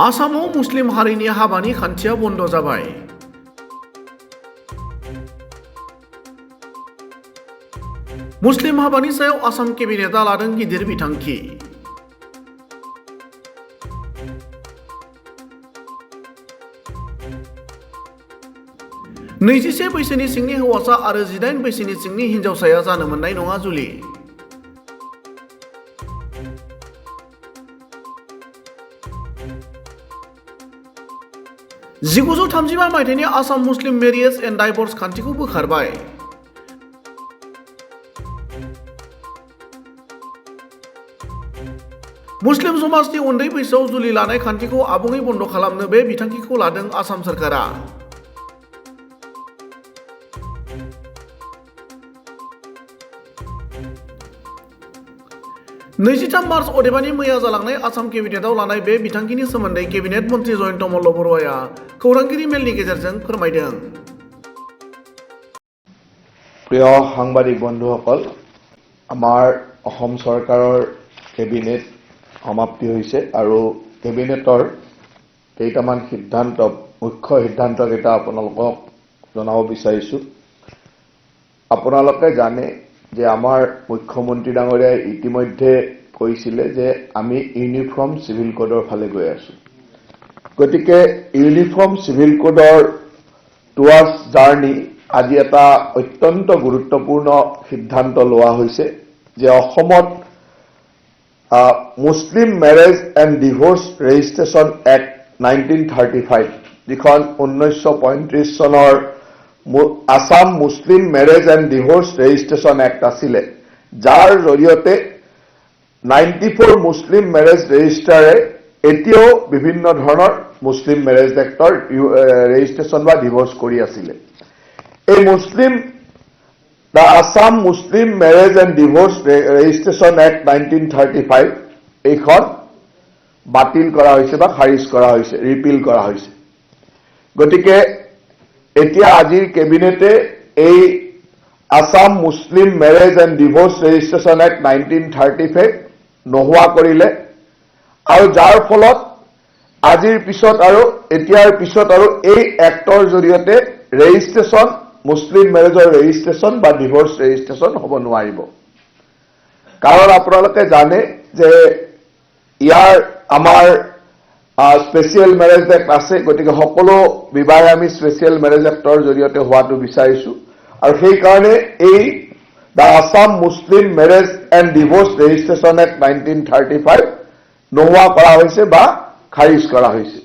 आसामाव मुस्लिम हारिनि हाबानि खान्थिया बन्द जाबाय। मुस्लिम हाबानि सायाव आसाम केबिनेटआ लादों गिदिर बिथांखि। नैजिसे बैसोनि सिंनि हौवासा आरो 18 बैसोनि सिंनि हिन्जावसाया जानो मोननाय नङा जुलि। जिगुजौ 1935 मायथाइनि आसाम मुस्लिम मेरियेज एन्ड डाइभर्स खान्थिखौ बोखारबाय। मुस्लिम समाजनि उन्दै बैसोआव जुलि लानाय खान्थिखौ आबुङै बन्द खालामनो बे बिथांखिखौ लादों आसाम सोरखारा। नैजिथाम मार्च अदेबानि मैया जालांनाय आसाम केबिनेटआव लानाय बे बिथांखिनि सोमोन्दै केबिनेट मन्त्रि जयन्त मल्ल बरुवाया खौरांगिरि मेलनि गेजेरजों फोरमायदों। প্ৰিয় সাংবাদিক বন্ধুসকল, আমাৰ অসম চৰকাৰৰ কেবিনেট সমাপ্তি হৈছে আৰু কেবিনেটৰ কেইটামান সিদ্ধান্ত, মুখ্য সিদ্ধান্ত কেইটা আপোনালোকক জনাব বিচাৰিছো। আপোনালোকে জানে যে আমাৰ মুখ্যমন্ত্ৰী ডাঙৰীয়াই ইতিমধ্যে কৈছিলে যে আমি ইউনিফৰ্ম সিভিল কোডৰ ফালে গৈ আছো। গতিকে ইউনিফৰ্ম সিভিল কোডৰ টুৱাৰ্ডছ জাৰ্নি আজি এটা অত্যন্ত গুৰুত্বপূৰ্ণ সিদ্ধান্ত লোৱা হৈছে যে অসমত Muslim marriage and divorce registration act 1935 যিখন 1935 চনৰ Assam Muslim marriage and divorce registration act আছিলে, যাৰ জৰিয়তে 94 মুছলিম মেৰেজ ৰেজিষ্টাৰে এতিয়াও বিভিন্ন ধৰণৰ মুছলিম মেৰেজ এক্টৰ ৰেজিষ্ট্ৰেশ্যন বা ডিভোৰ্চ কৰি আছিলে। এই the Assam Muslim marriage and divorce registration act 1935 এইখন বাতিল কৰা হৈছে বা খাৰিজ কৰা হৈছে, ৰিপিল কৰা হৈছে। গতিকে এতিয়া আজিৰ কেবিনেটে এই Assam Muslim marriage and divorce registration act 1935 নোহোৱা কৰিলে আৰু যাৰ ফলত আজিৰ পিছত আৰু এতিয়াৰ পিছত আৰু এই এক্টৰ জৰিয়তে ৰেজিষ্ট্ৰেশ্যন, মুছলিম মেৰেজৰ ৰেজিষ্ট্ৰেশ্যন বা ডিভোৰ্চ ৰেজিষ্ট্ৰেশ্যন হ'ব নোৱাৰিব। কাৰণ আপোনালোকে জানে যে ইয়াৰ আমাৰ স্পেচিয়েল মেৰেজ এক্ট আছে। গতিকে সকলো বিবাহে আমি স্পেচিয়েল মেৰেজ এক্টৰ জৰিয়তে হোৱাটো বিচাৰিছো আৰু সেইকাৰণে এই the Assam Muslim marriage and divorce registration act 1935 নোহোৱা কৰা হৈছে বা খাৰিজ কৰা হৈছে।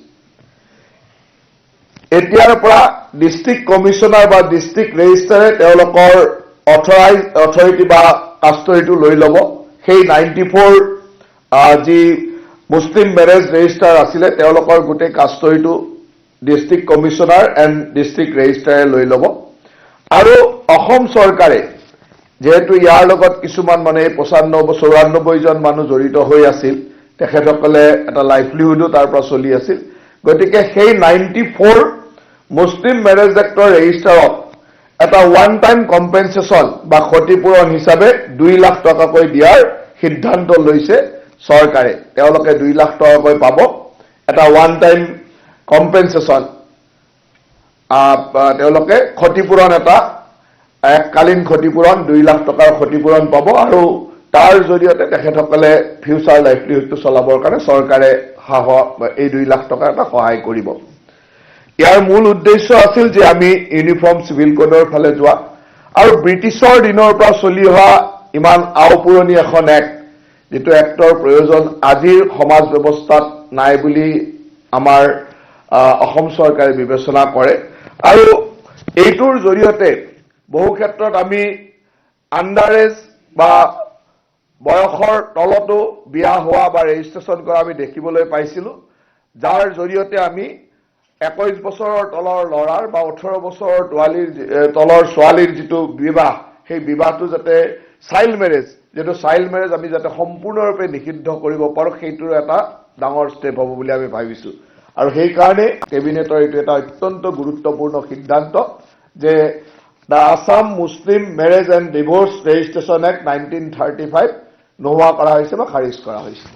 এতিয়াৰ পৰা ডিষ্ট্ৰিক্ট কমিশনাৰ বা ডিষ্ট্ৰিক্ট ৰেজিষ্ট্ৰাৰে তেওঁলোকৰ অথৰিটি বা কাষ্টডিটো লৈ ল'ব। সেই 94 যি মুছলিম মেৰেজ ৰেজিষ্টাৰ আছিলে তেওঁলোকৰ গোটেই কাষ্টডিটো ডিষ্ট্ৰিক্ট কমিশনাৰ এণ্ড ডিষ্ট্ৰিক্ট ৰেজিষ্ট্ৰাৰে লৈ ল'ব। আৰু অসম চৰকাৰে যেহেতু ইয়াৰ লগত কিছুমান মানে 94 জন মানুহ জড়িত হৈ আছিল, তেখেতসকলে এটা লাইভলিহুডো তাৰ পৰা চলি আছিল। গতিকে সেই 94 মুছলিম মেৰেজ এক্টৰ ৰেজিষ্টাৰত এটা ওৱান টাইম কম্পেনচেশ্যন বা ক্ষতিপূৰণ হিচাপে 2 লাখ টকাকৈ দিয়াৰ সিদ্ধান্ত লৈছে চৰকাৰে। তেওঁলোকে 2 লাখ টকাকৈ পাব, এটা ওৱান টাইম কম্পেনচেশ্যন। তেওঁলোকে ক্ষতিপূৰণ এটা এককালীন ক্ষতিপূৰণ 2 লাখ টকাৰ ক্ষতিপূৰণ পাব আৰু তাৰ জৰিয়তে তেখেতসকলে ফিউচাৰ লাইভলিহুডটো চলাবৰ কাৰণে চৰকাৰে এই 2 লাখ টকা এটা সহায় কৰিব। ইয়াৰ মূল উদ্দেশ্য আছিল যে আমি ইউনিফৰ্ম চিভিল কোডৰ ফালে যোৱা আৰু ব্ৰিটিছৰ দিনৰ পৰা চলি অহা ইমান আওপুৰণি এখন এক্ট, যিটো এক্টৰ প্ৰয়োজন আজিৰ সমাজ ব্যৱস্থাত নাই বুলি আমাৰ অসম চৰকাৰে বিবেচনা কৰে। আৰু এইটোৰ জৰিয়তে বহু ক্ষেত্ৰত আমি আণ্ডাৰেজ বা বয়সৰ তলতো বিয়া হোৱা বা ৰেজিষ্ট্ৰেশ্যন কৰা আমি দেখিবলৈ পাইছিলো, যাৰ জৰিয়তে আমি 21 বছৰৰ তলৰ ল'ৰাৰ বা 18 বছৰৰ তলৰ ছোৱালীৰ যিটো বিবাহ, সেই বিবাহটো যাতে চাইল্ড মেৰেজ, যিটো চাইল্ড মেৰেজ আমি যাতে সম্পূৰ্ণৰূপে নিষিদ্ধ কৰিব পাৰোঁ, সেইটোৰ এটা ডাঙৰ ষ্টেপ হ'ব বুলি আমি ভাবিছো। আৰু সেইকাৰণে কেবিনেটৰ এইটো এটা অত্যন্ত গুৰুত্বপূৰ্ণ সিদ্ধান্ত যে the Assam Muslim marriage and divorce registration act 1935 নোহোৱা কৰা হৈছে বা খাৰিজ কৰা হৈছে।